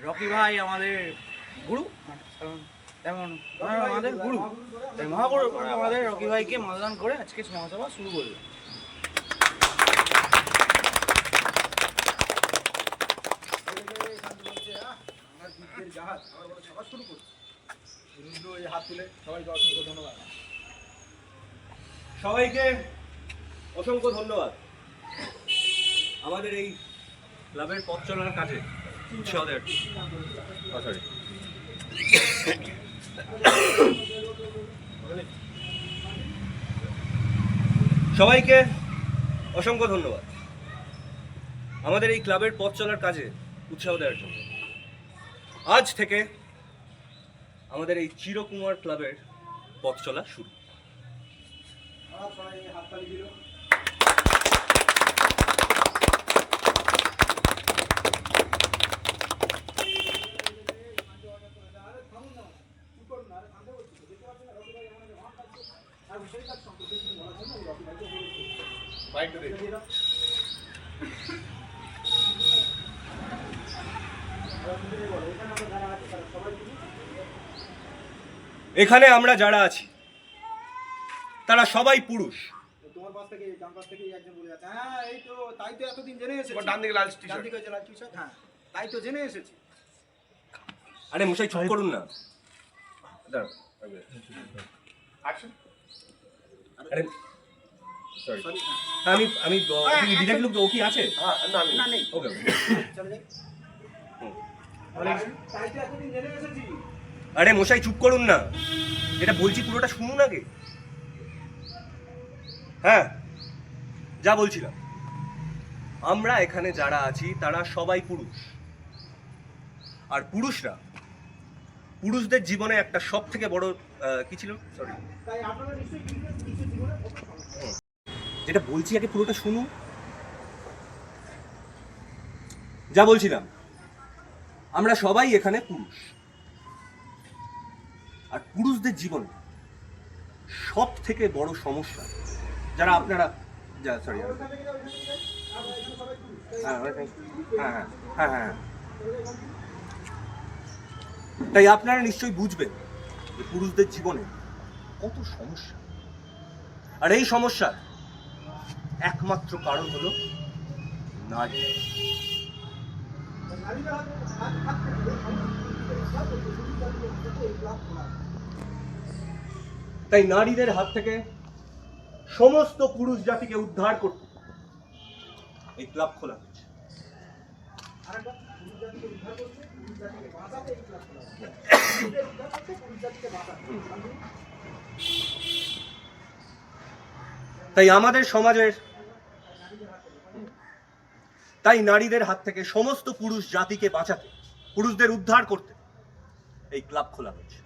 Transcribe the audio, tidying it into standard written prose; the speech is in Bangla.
রকি ভাই আমাদের গুরু, তেমন আমাদের গুরু মহাগুরু আমাদের রকি ভাইকে মালদান করে আজকে সমাজসভা শুরু করলো। সবাইকে অসংখ্য ধন্যবাদ আমাদের এই ক্লাবের পথ চলার কাজে উৎসাহ দেওয়ার। সবাইকে অসংখ্য ধন্যবাদ আমাদের এই ক্লাবের পথ চলার কাজে উৎসাহ দেওয়ার জন্য। আজ থেকে আমাদের এই চিরকুমার ক্লাবের পথ চলা শুরু। এখানে আমরা যারা আছি তারা সবাই পুরুষ। তোমার পাশ থেকে ডান পাশ থেকে একজন বলে যাচ্ছে, হ্যাঁ এই তো তাই তো এতদিন জেনে এসেছি। ডান দিকে লাল টি-শার্ট, ডান দিকে লাল টি-শার্ট, হ্যাঁ তাই তো জেনে এসেছি। আরে মশাই চুপ করুন না। আরে সরি, আমি ডিরেক্ট লোক ও কি আছে? না নেই, ওকে চলে যাই। তাই তো এতদিন জেনে এসেছি। আরে মশাই চুপ করুন না, এটা বলছি পুরোটা শুনুন আগে। হ্যাঁ, যা বলছিলাম, আমরা এখানে যারা আছি তারা সবাই পুরুষ। আর পুরুষদের জীবনে একটা সব থেকে বড় কি ছিল, সরি, তাই আপনারা নিশ্চয়ই কিছু জীবনে যেটা বলছি আগে পুরোটা শুনুন। যা বলছিলাম, আমরা সবাই এখানে পুরুষ। আর পুরুষদের জীবনে সব থেকে বড় সমস্যা যারা আপনারা সরি হ্যাঁ, তাই আপনারা নিশ্চয়ই বুঝবেন যে পুরুষদের জীবনে কত সমস্যা। আর এই সমস্যার একমাত্র কারণ হলো নারী। তাই নারীদের হাত থেকে সমস্ত পুরুষ জাতিকে উদ্ধার করতে এই ক্লাব খোলা হয়েছে। তাই আমাদের সমাজের নারীদের হাত থেকে সমস্ত পুরুষ জাতিকে বাঁচাতে, পুরুষদের উদ্ধার করতে এই ক্লাব খোলা হয়েছে।